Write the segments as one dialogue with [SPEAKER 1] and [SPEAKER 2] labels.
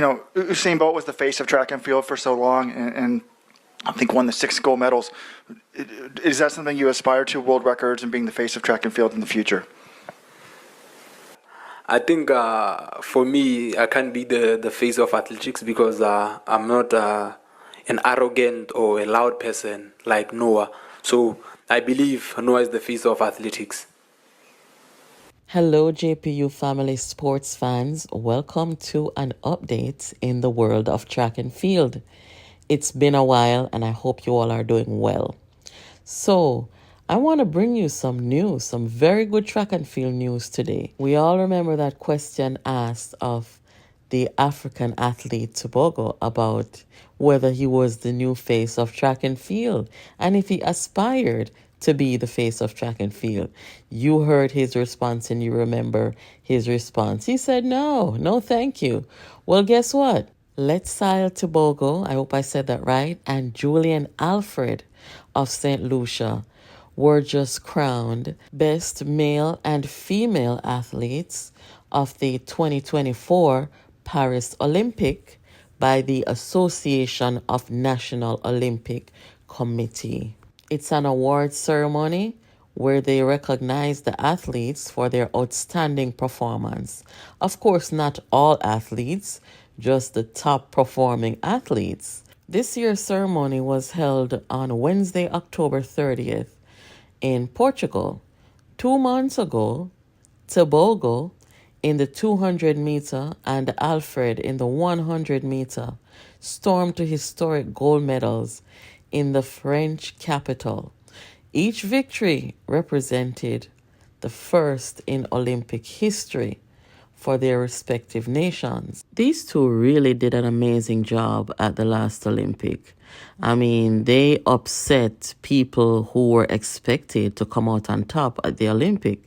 [SPEAKER 1] Usain Bolt was the face of track and field for so long, and I think won the 6 gold medals. Is that something you aspire to, world records and being the face of track and field in the future?
[SPEAKER 2] I think for me, I can't be the face of athletics because I'm not an arrogant or a loud person like Noah. So I believe Noah is the face of athletics.
[SPEAKER 3] Hello, JPU family sports fans. Welcome to an update in the world of track and field. It's been a while and I hope you all are doing well. So, I want to bring you some news, some very good track and field news today. We all remember that question asked of the African athlete Tebogo about whether he was the new face of track and field and if he aspired to be the face of track and field. You heard his response and you remember his response. He said, no, thank you. Well, guess what? Lettsile Tebogo, I hope I said that right, and Tebogo Alfred of St. Lucia were just crowned best male and female athletes of the 2024 Paris Olympic by the Association of National Olympic Committee. It's an award ceremony where they recognize the athletes for their outstanding performance. Of course, not all athletes, just the top performing athletes. This year's ceremony was held on Wednesday, October 30th in Portugal. 2 months ago, Tebogo in the 200 meter and Alfred in the 100 meter stormed to historic gold medals in the French capital. Each victory represented the first in Olympic history for their respective nations. These two really did an amazing job at the last Olympic. I mean, they upset people who were expected to come out on top at the Olympic.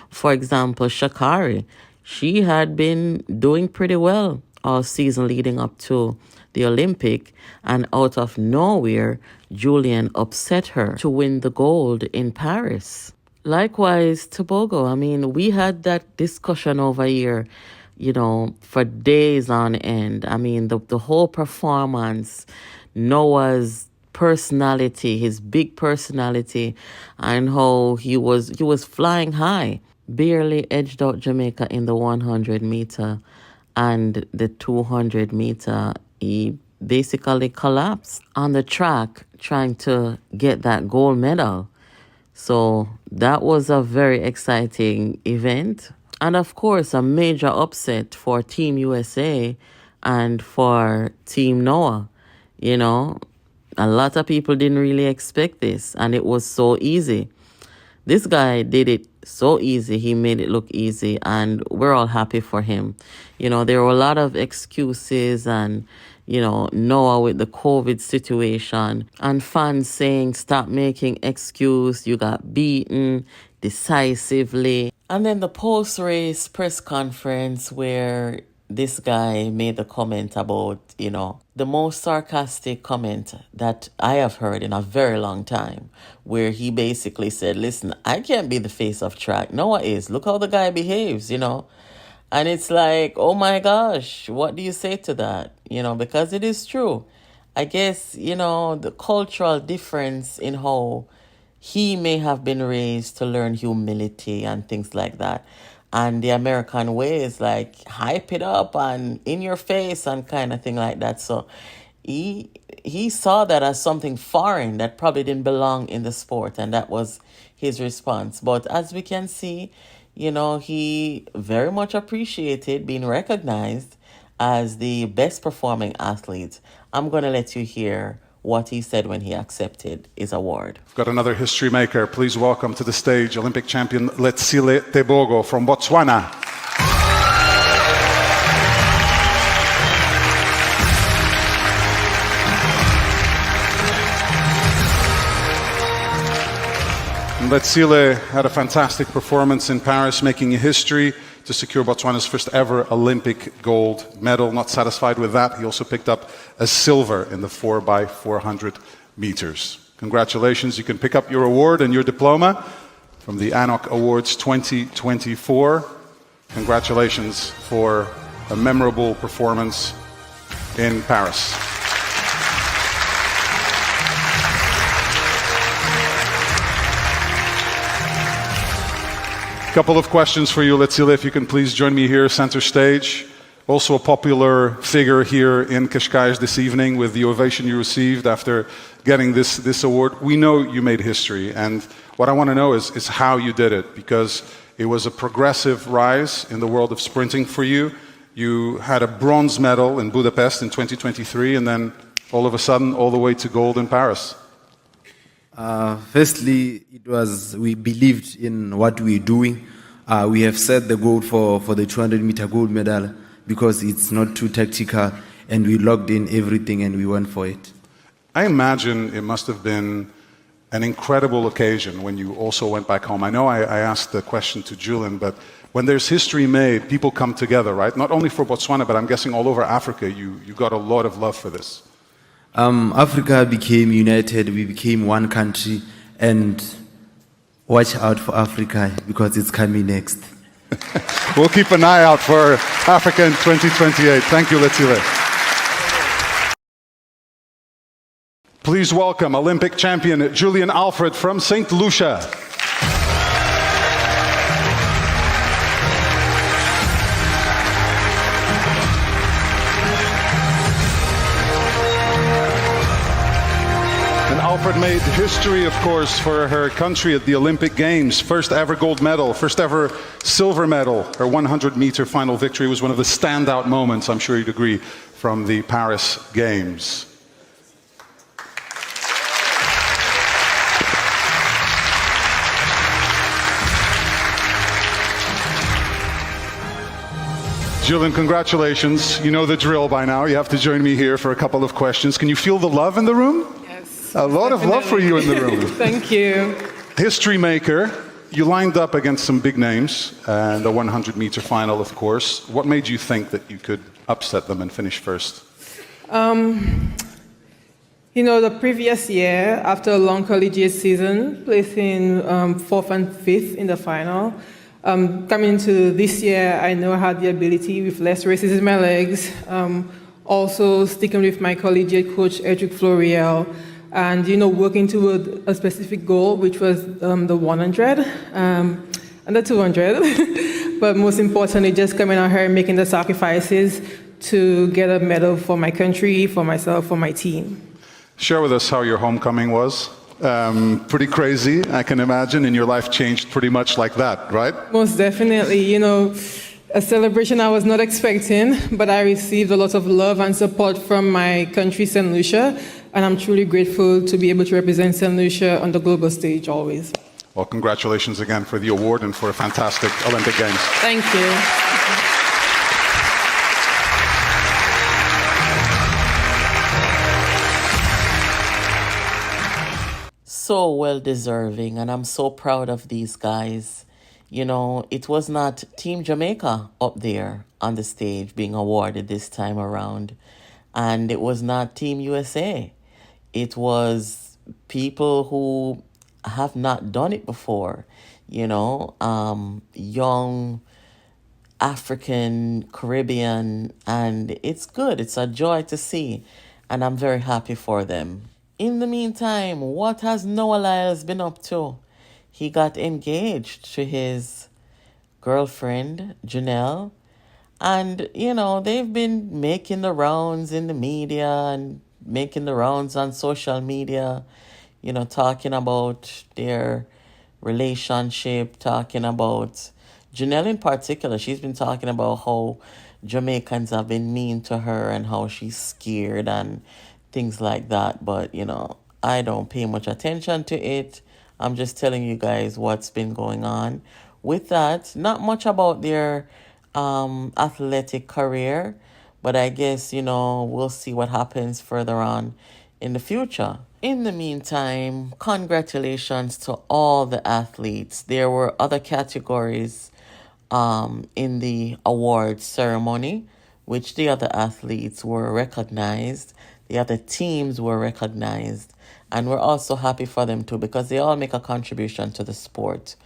[SPEAKER 3] For example, Sha'Carri, she had been doing pretty well all season leading up to the Olympic, and out of nowhere, Julian upset her to win the gold in Paris. Likewise, Tebogo, I mean, we had that discussion over here, for days on end. I mean, the whole performance, Noah's personality, his big personality, and how he was flying high, barely edged out Jamaica in the 100 meter and the 200 meter. He basically collapsed on the track trying to get that gold medal. So that was a very exciting event. And of course, a major upset for Team USA and for Team Noah. A lot of people didn't really expect this, and it was so easy. This guy did it so easy. He made it look easy, and we're all happy for him. There were a lot of excuses and, Noah with the COVID situation and fans saying, stop making excuse. You got beaten decisively. And then the post-race press conference where this guy made the comment about, the most sarcastic comment that I have heard in a very long time, where he basically said, listen, I can't be the face of track. Noah is. Look how the guy behaves, And it's like, oh my gosh, what do you say to that? Because it is true. I guess, the cultural difference in how he may have been raised to learn humility and things like that. And the American way is like hype it up and in your face and kind of thing like that. So he saw that as something foreign that probably didn't belong in the sport. And that was his response. But as we can see, he very much appreciated being recognized as the best performing athlete. I'm going to let you hear what he said when he accepted his award.
[SPEAKER 4] We've got another history maker. Please welcome to the stage Olympic champion Lettsile Tebogo from Botswana. Lettsile had a fantastic performance in Paris, making history to secure Botswana's first ever Olympic gold medal. Not satisfied with that, he also picked up a silver in the 4x400 meters. Congratulations, you can pick up your award and your diploma from the ANOC Awards 2024. Congratulations for a memorable performance in Paris. Couple of questions for you, Letsile, if you can please join me here, center stage. Also a popular figure here in Cascais this evening with the ovation you received after getting this award. We know you made history, and what I want to know is how you did it, because it was a progressive rise in the world of sprinting for you. You had a bronze medal in Budapest in 2023, and then all of a sudden, all the way to gold in Paris.
[SPEAKER 5] Firstly, we believed in what we're doing. We have set the goal for the 200-meter gold medal because it's not too tactical, and we logged in everything and we went for it.
[SPEAKER 4] I imagine it must have been an incredible occasion when you also went back home. I know I asked the question to Julian, but when there's history made, people come together, right? Not only for Botswana, but I'm guessing all over Africa, you got a lot of love for this.
[SPEAKER 5] Africa became united, we became one country, and watch out for Africa because it's coming next.
[SPEAKER 4] We'll keep an eye out for Africa in 2028. Thank you, Letsile. Please welcome Olympic champion Julian Alfred from St. Lucia. Alfred made history, of course, for her country at the Olympic Games. First ever gold medal, first ever silver medal. Her 100-meter final victory was one of the standout moments, I'm sure you'd agree, from the Paris Games. Julian, congratulations. You know the drill by now. You have to join me here for a couple of questions. Can you feel the love in the room? A lot of love for you in the room.
[SPEAKER 6] Thank you.
[SPEAKER 4] History maker, you lined up against some big names, and the 100-meter final, of course. What made you think that you could upset them and finish first?
[SPEAKER 6] The previous year, after a long collegiate season, placing 4th and 5th in the final, coming into this year, I know I had the ability with less races in my legs, also sticking with my collegiate coach, Edric Floriel, and working toward a specific goal, which was the 100 and the 200. But most importantly, just coming out here and making the sacrifices to get a medal for my country, for myself, for my team.
[SPEAKER 4] Share with us how your homecoming was. Pretty crazy, I can imagine, and your life changed pretty much like that, right?
[SPEAKER 6] Most definitely. A celebration I was not expecting, but I received a lot of love and support from my country, St. Lucia, and I'm truly grateful to be able to represent St. Lucia on the global stage always.
[SPEAKER 4] Well, congratulations again for the award and for a fantastic Olympic Games.
[SPEAKER 6] Thank you.
[SPEAKER 3] So well deserving, and I'm so proud of these guys. It was not Team Jamaica up there on the stage being awarded this time around, and it was not Team USA. It was people who have not done it before, young African, Caribbean, and it's good. It's a joy to see, and I'm very happy for them. In the meantime, what has Noah Lyles been up to? He got engaged to his girlfriend, Janelle, and, they've been making the rounds in the media and making the rounds on social media, talking about their relationship, talking about Janelle in particular. She's been talking about how Jamaicans have been mean to her and how she's scared and things like that. But, I don't pay much attention to it. I'm just telling you guys what's been going on. With that, not much about their athletic career, but I guess, we'll see what happens further on in the future. In the meantime, congratulations to all the athletes. There were other categories in the awards ceremony, which the other athletes were recognized. The other teams were recognized. And we're also happy for them too, because they all make a contribution to the sport.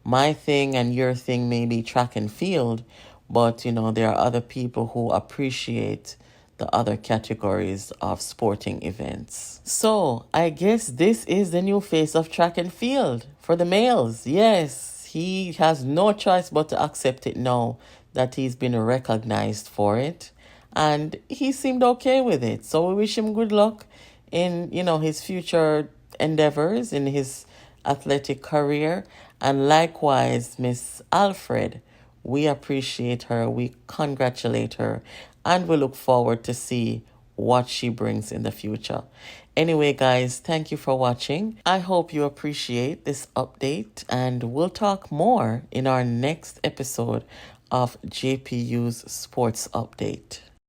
[SPEAKER 3] My thing and your thing may be track and field, but, there are other people who appreciate the other categories of sporting events. So I guess this is the new face of track and field for the males. Yes, he has no choice but to accept it now that he's been recognized for it. And he seemed okay with it. So we wish him good luck in, his future endeavors, in his athletic career. And likewise, Miss Alfred, we appreciate her, we congratulate her, and we look forward to see what she brings in the future. Anyway, guys, thank you for watching. I hope you appreciate this update, and we'll talk more in our next episode of JPU's Sports Update.